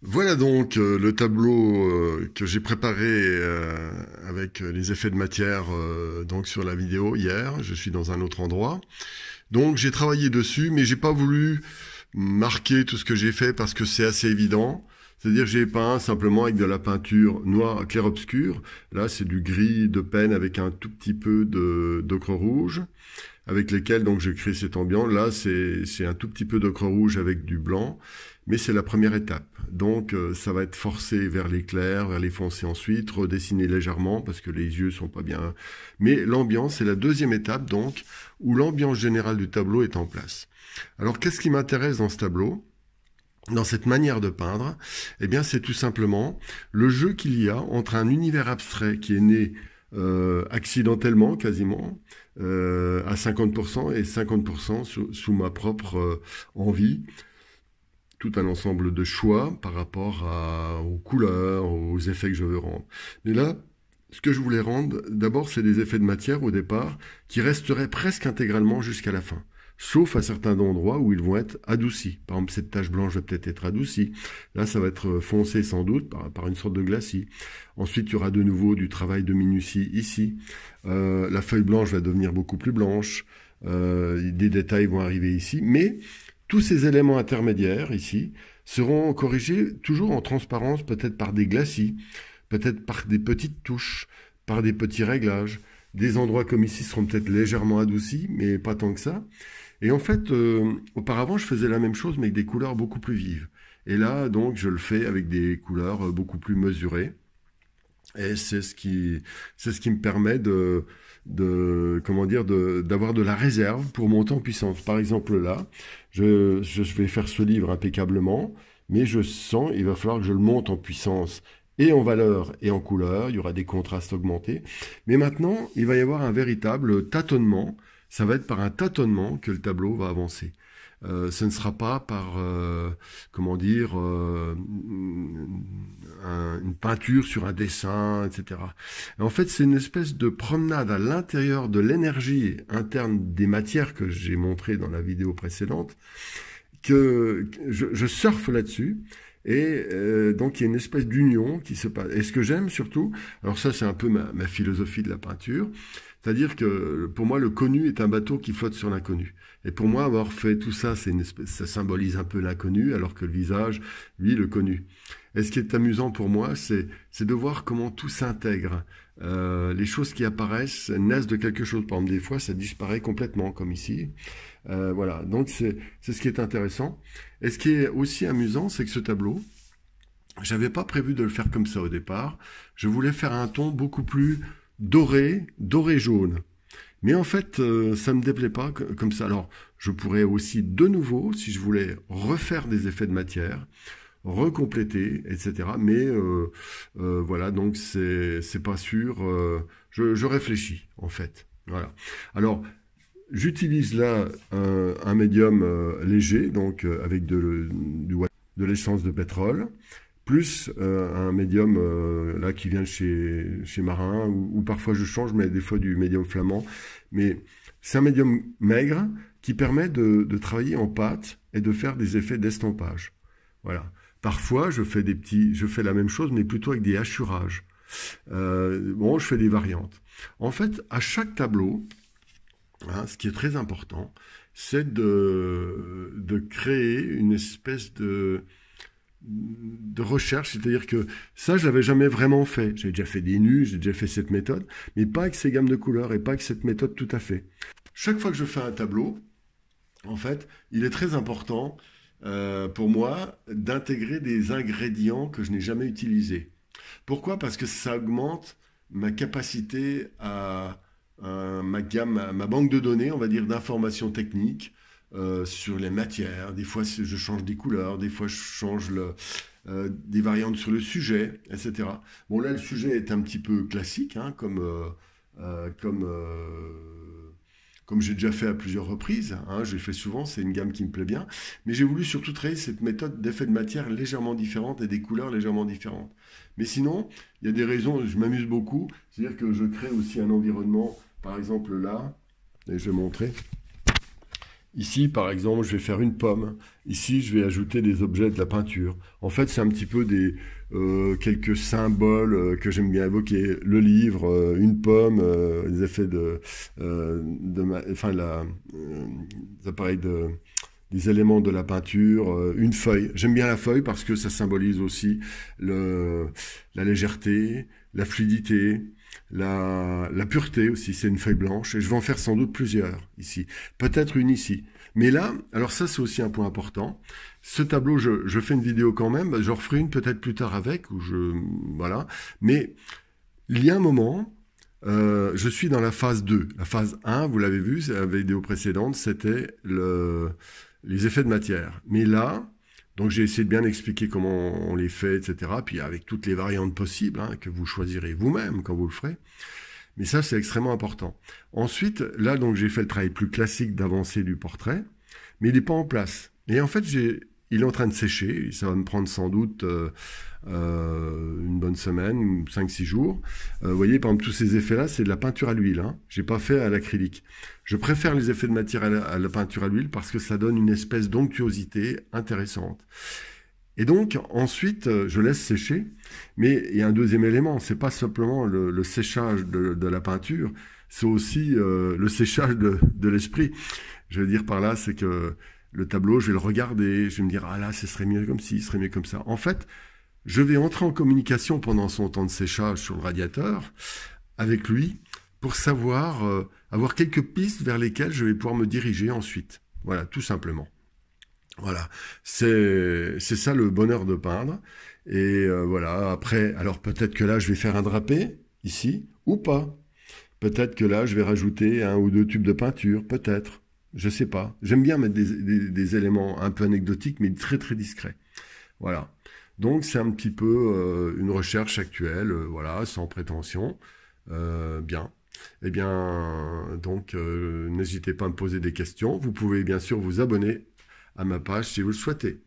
Voilà donc le tableau que j'ai préparé avec les effets de matière donc sur la vidéo hier. Je suis dans un autre endroit. Donc j'ai travaillé dessus, mais j'ai pas voulu marquer tout ce que j'ai fait parce que c'est assez évident. C'est-à-dire que j'ai peint simplement avec de la peinture noire clair-obscur. Là, c'est du gris de peine avec un tout petit peu d'ocre rouge, avec lesquels donc je crée cette ambiance. Là, c'est un tout petit peu d'ocre rouge avec du blanc, mais c'est la première étape. Donc ça va être forcé vers les clairs, vers les foncés ensuite, redessiner légèrement parce que les yeux sont pas bien. Mais l'ambiance, c'est la deuxième étape donc, où l'ambiance générale du tableau est en place. Alors qu'est-ce qui m'intéresse dans ce tableau ? Dans cette manière de peindre, eh bien, c'est tout simplement le jeu qu'il y a entre un univers abstrait qui est né accidentellement, quasiment, à 50% et 50% sous ma propre envie, tout un ensemble de choix par rapport aux couleurs, aux effets que je veux rendre. Mais là, ce que je voulais rendre, d'abord, c'est des effets de matière au départ qui resteraient presque intégralement jusqu'à la fin. Sauf à certains endroits où ils vont être adoucis. Par exemple, cette tache blanche va peut-être être adoucie. Là, ça va être foncé sans doute par une sorte de glacis. Ensuite, il y aura de nouveau du travail de minutie ici. La feuille blanche va devenir beaucoup plus blanche. Des détails vont arriver ici. Mais tous ces éléments intermédiaires ici seront corrigés toujours en transparence, peut-être par des glacis, peut-être par des petites touches, par des petits réglages. Des endroits comme ici seront peut-être légèrement adoucis, mais pas tant que ça. Et en fait, auparavant, je faisais la même chose, mais avec des couleurs beaucoup plus vives. Et là, donc, je le fais avec des couleurs beaucoup plus mesurées. Et c'est ce qui me permet comment dire, d'avoir de la réserve pour monter en puissance. Par exemple, là, je vais faire ce livre impeccablement, mais je sens, il va falloir que je le monte en puissance et en valeur et en couleur. Il y aura des contrastes augmentés. Mais maintenant, il va y avoir un véritable tâtonnement. Ça va être par un tâtonnement que le tableau va avancer. Ce ne sera pas par, comment dire, une peinture sur un dessin, etc. Et en fait, c'est une espèce de promenade à l'intérieur de l'énergie interne des matières que j'ai montrées dans la vidéo précédente, que je surfe là-dessus. Et donc, il y a une espèce d'union qui se passe. Et ce que j'aime surtout, alors ça, c'est un peu ma philosophie de la peinture, c'est-à-dire que pour moi, le connu est un bateau qui flotte sur l'inconnu. Et pour moi, avoir fait tout ça, ça symbolise un peu l'inconnu, alors que le visage, lui, le connu. Et ce qui est amusant pour moi, c'est de voir comment tout s'intègre. Les choses qui apparaissent naissent de quelque chose. Par exemple, des fois, ça disparaît complètement, comme ici. Voilà, donc c'est ce qui est intéressant. Et ce qui est aussi amusant, c'est que ce tableau, j'avais pas prévu de le faire comme ça au départ. Je voulais faire un ton beaucoup plus doré, doré jaune. Mais en fait, ça me déplaît pas comme ça. Alors, je pourrais aussi de nouveau, si je voulais, refaire des effets de matière, recompléter, etc. Mais voilà, donc c'est pas sûr. Je réfléchis en fait. Voilà. Alors, j'utilise là un médium léger, donc avec de l'essence de pétrole, plus un médium là qui vient chez Marin, ou parfois je change, mais des fois du médium flamand. Mais c'est un médium maigre qui permet de travailler en pâte et de faire des effets d'estampage. Voilà. Parfois, je fais la même chose, mais plutôt avec des hachurages. Bon, je fais des variantes. En fait, à chaque tableau, hein, ce qui est très important, c'est de créer une espèce de recherche, c'est-à-dire que ça, je l'avais jamais vraiment fait. J'ai déjà fait des nus, j'ai déjà fait cette méthode, mais pas avec ces gammes de couleurs et pas avec cette méthode tout à fait. Chaque fois que je fais un tableau, en fait, il est très important pour moi d'intégrer des ingrédients que je n'ai jamais utilisés. Pourquoi ? Parce que ça augmente ma capacité ma gamme, ma banque de données, on va dire, d'informations techniques sur les matières. Des fois, je change des couleurs, des fois, je change des variantes sur le sujet, etc. Bon, là, le sujet est un petit peu classique, hein, comme j'ai déjà fait à plusieurs reprises, hein, je l'ai fait souvent, c'est une gamme qui me plaît bien, mais j'ai voulu surtout travailler cette méthode d'effet de matière légèrement différente et des couleurs légèrement différentes. Mais sinon, il y a des raisons, je m'amuse beaucoup, c'est-à-dire que je crée aussi un environnement, par exemple là, et je vais montrer, Ici, par exemple, je vais faire une pomme. Ici, je vais ajouter des objets de la peinture. En fait, c'est un petit peu des quelques symboles que j'aime bien évoquer. Le livre, une pomme, les effets enfin les appareils des éléments de la peinture, une feuille. J'aime bien la feuille parce que ça symbolise aussi la légèreté, la fluidité, la pureté aussi. C'est une feuille blanche et je vais en faire sans doute plusieurs ici. Peut-être une ici. Mais là, alors ça c'est aussi un point important. Ce tableau, je fais une vidéo quand même. Je referai une peut-être plus tard avec, voilà. Mais il y a un moment, je suis dans la phase 2. La phase 1, vous l'avez vu, c'est la vidéo précédente, c'était les effets de matière. Mais là, donc j'ai essayé de bien expliquer comment on les fait, etc. Puis avec toutes les variantes possibles, hein, que vous choisirez vous-même quand vous le ferez. Mais ça, c'est extrêmement important. Ensuite, là, donc j'ai fait le travail plus classique d'avancée du portrait, mais il n'est pas en place. Et en fait, il est en train de sécher. Ça va me prendre sans doute une bonne semaine, 5-6 jours. Vous voyez, par exemple, tous ces effets-là, c'est de la peinture à l'huile. Hein. J'ai pas fait à l'acrylique. Je préfère les effets de matière à la peinture à l'huile parce que ça donne une espèce d'onctuosité intéressante. Et donc, ensuite, je laisse sécher. Mais il y a un deuxième élément. C'est pas simplement le séchage de la peinture, c'est aussi le séchage de l'esprit. Je veux dire par là, c'est que le tableau, je vais le regarder, je vais me dire, ah là, ce serait mieux comme ci, ce serait mieux comme ça. En fait, je vais entrer en communication pendant son temps de séchage sur le radiateur avec lui pour savoir, avoir quelques pistes vers lesquelles je vais pouvoir me diriger ensuite. Voilà, tout simplement. Voilà, c'est ça le bonheur de peindre. Et voilà, après, alors peut-être que là, je vais faire un drapé, ici, ou pas. Peut-être que là, je vais rajouter 1 ou 2 tubes de peinture, peut-être. Je sais pas. J'aime bien mettre des éléments un peu anecdotiques, mais très très discrets. Voilà. Donc c'est un petit peu une recherche actuelle, voilà, sans prétention. Bien. Eh bien, donc n'hésitez pas à me poser des questions. Vous pouvez bien sûr vous abonner à ma page si vous le souhaitez.